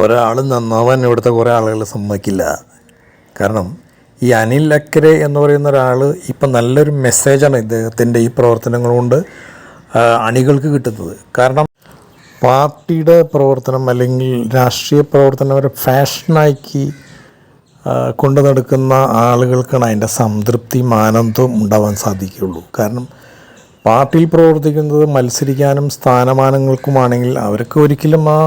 ഒരാൾ നന്നാവാൻ ഇവിടുത്തെ കുറേ ആളുകൾ സമ്മതിക്കില്ല. കാരണം ഈ അനിൽ അക്കരെ എന്ന് പറയുന്ന ഒരാൾ ഇപ്പം നല്ലൊരു മെസ്സേജാണ് ഇദ്ദേഹത്തിൻ്റെ ഈ പ്രവർത്തനങ്ങൾ കൊണ്ട് അണികൾക്ക് കിട്ടുന്നത്. കാരണം പാർട്ടിയുടെ പ്രവർത്തനം അല്ലെങ്കിൽ രാഷ്ട്രീയ പ്രവർത്തനം ഒരു ഫാഷനാക്കി കൊണ്ടു നടക്കുന്ന ആളുകൾക്കാണ് അതിൻ്റെ സംതൃപ്തിയും ആനന്ദവും ഉണ്ടാവാൻ സാധിക്കുകയുള്ളൂ. കാരണം പാർട്ടിയിൽ പ്രവർത്തിക്കുന്നത് മത്സരിക്കാനും സ്ഥാനമാനങ്ങൾക്കുമാണെങ്കിൽ അവർക്ക് ഒരിക്കലും ആ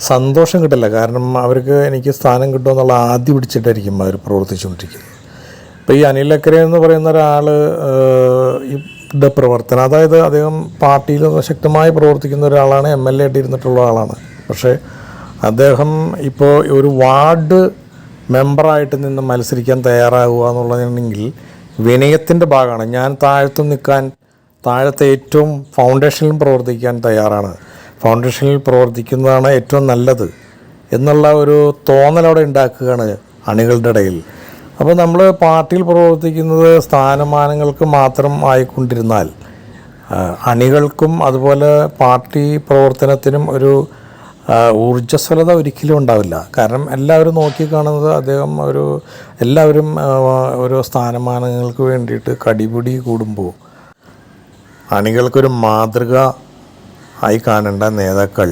സന്തോഷം കിട്ടില്ല. കാരണം അവർക്ക് എനിക്ക് സ്ഥാനം കിട്ടുമെന്നുള്ള ആദ്യം പിടിച്ചിട്ടായിരിക്കും അവർ പ്രവർത്തിച്ചുകൊണ്ടിരിക്കുന്നത്. ഇപ്പോൾ ഈ അനിൽ അക്കരെ എന്ന് പറയുന്ന ഒരാൾ യുടെ പ്രവർത്തനം, അതായത് അദ്ദേഹം പാർട്ടിയിൽ ശക്തമായി പ്രവർത്തിക്കുന്ന ഒരാളാണ്, MLA ആയിട്ട് ഇരുന്നിട്ടുള്ള ആളാണ്. പക്ഷേ അദ്ദേഹം ഇപ്പോൾ ഒരു വാർഡ് മെമ്പറായിട്ട് നിന്ന് മത്സരിക്കാൻ തയ്യാറാവുക എന്നുള്ളതാണെങ്കിൽ വിനയത്തിൻ്റെ ഭാഗമാണ്. ഞാൻ താഴത്തും നിൽക്കാൻ, താഴത്തെ ഏറ്റവും ഫൗണ്ടേഷനിലും പ്രവർത്തിക്കാൻ തയ്യാറാണ്, ഫൗണ്ടേഷനിൽ പ്രവർത്തിക്കുന്നതാണ് ഏറ്റവും നല്ലത് എന്നുള്ള ഒരു തോന്നലവിടെ ഉണ്ടാക്കുകയാണ് അണികളുടെ ഇടയിൽ. അപ്പോൾ നമ്മൾ പാർട്ടിയിൽ പ്രവർത്തിക്കുന്നത് സ്ഥാനമാനങ്ങൾക്ക് മാത്രം ആയിക്കൊണ്ടിരുന്നാൽ അണികൾക്കും അതുപോലെ പാർട്ടി പ്രവർത്തനത്തിനും ഒരു ഊർജ്ജസ്വലത ഒരിക്കലും ഉണ്ടാവില്ല. കാരണം എല്ലാവരും നോക്കിക്കാണുന്നത് അദ്ദേഹം എല്ലാവരും ഓരോ സ്ഥാനമാനങ്ങൾക്ക് വേണ്ടിയിട്ട് കടിപിടി കൂടുമ്പോൾ അണികൾക്കൊരു മാതൃക ആയി കാണേണ്ട നേതാക്കൾ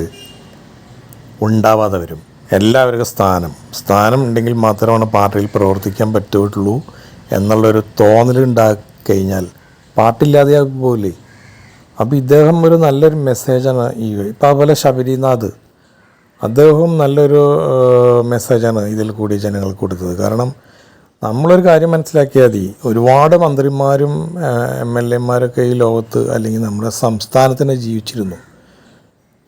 ഉണ്ടാവാതെ വരും. എല്ലാവർക്കും സ്ഥാനം ഉണ്ടെങ്കിൽ മാത്രമാണ് പാർട്ടിയിൽ പ്രവർത്തിക്കാൻ പറ്റുള്ളൂ എന്നുള്ളൊരു തോന്നലുണ്ടാക്കിക്കഴിഞ്ഞാൽ പാർട്ടി ഇല്ലാതെയായി പോകില്ലേ. അപ്പോൾ ഇദ്ദേഹം ഒരു നല്ലൊരു മെസ്സേജാണ് ഇപ്പോൾ അതുപോലെ ശബരിനാഥ്, അദ്ദേഹവും നല്ലൊരു മെസ്സേജാണ് ഇതിൽ കൂടി ജനങ്ങൾക്ക് കൊടുത്തത്. കാരണം നമ്മളൊരു കാര്യം മനസ്സിലാക്കിയാൽ മതി, ഒരുപാട് മന്ത്രിമാരും MLA മാരൊക്കെ ഈ ലോകത്ത് അല്ലെങ്കിൽ നമ്മുടെ സംസ്ഥാനത്തിന് ജീവിച്ചിരുന്നു.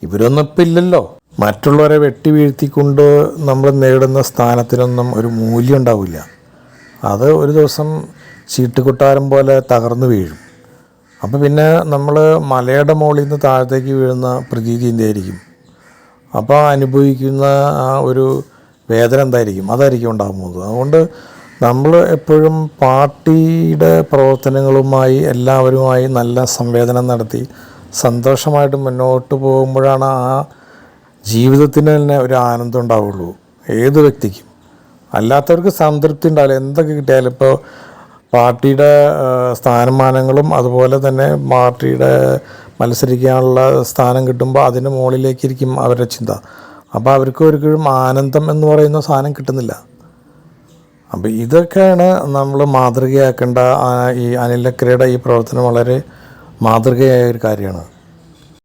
ഇവരൊന്നും ഇപ്പം ഇല്ലല്ലോ. മറ്റുള്ളവരെ വെട്ടി വീഴ്ത്തിക്കൊണ്ട് നമ്മൾ നേടുന്ന സ്ഥാനത്തിനൊന്നും ഒരു മൂല്യം ഉണ്ടാവില്ല. അത് ഒരു ദിവസം ചീട്ടുകൊട്ടാരം പോലെ തകർന്നു വീഴും. അപ്പോൾ പിന്നെ നമ്മൾ മലയുടെ മുകളിൽ നിന്ന് താഴത്തേക്ക് വീഴുന്ന പ്രതീതി എന്തായിരിക്കും? അപ്പോൾ അനുഭവിക്കുന്ന ആ ഒരു വേദന എന്തായിരിക്കും? അതായിരിക്കും ഉണ്ടാകുന്നത്. അതുകൊണ്ട് നമ്മൾ എപ്പോഴും പാർട്ടിയുടെ പ്രവർത്തനങ്ങളുമായി എല്ലാവരുമായി നല്ല സംവേദനം നടത്തി സന്തോഷമായിട്ട് മുന്നോട്ട് പോകുമ്പോഴാണ് ആ ജീവിതത്തിന് തന്നെ ഒരു ആനന്ദം ഉണ്ടാവുള്ളൂ ഏത് വ്യക്തിക്കും. അല്ലാത്തവർക്ക് സംതൃപ്തി ഉണ്ടാവില്ല. എന്തൊക്കെ കിട്ടിയാലും ഇപ്പോൾ പാർട്ടിയുടെ സ്ഥാനമാനങ്ങളും അതുപോലെ തന്നെ പാർട്ടിയുടെ മത്സരിക്കാനുള്ള സ്ഥാനം കിട്ടുമ്പോൾ അതിന് മുകളിലേക്കിരിക്കും അവരുടെ ചിന്ത. അപ്പോൾ അവർക്ക് ഒരിക്കലും ആനന്ദം എന്ന് പറയുന്ന സാധനം കിട്ടുന്നില്ല. അപ്പോൾ ഇതൊക്കെയാണ് നമ്മൾ മാതൃകയാക്കേണ്ട. ഈ അനിൽ അക്കരയുടെ ഈ പ്രവർത്തനം വളരെ മാതൃകയായ ഒരു കാര്യമാണ്.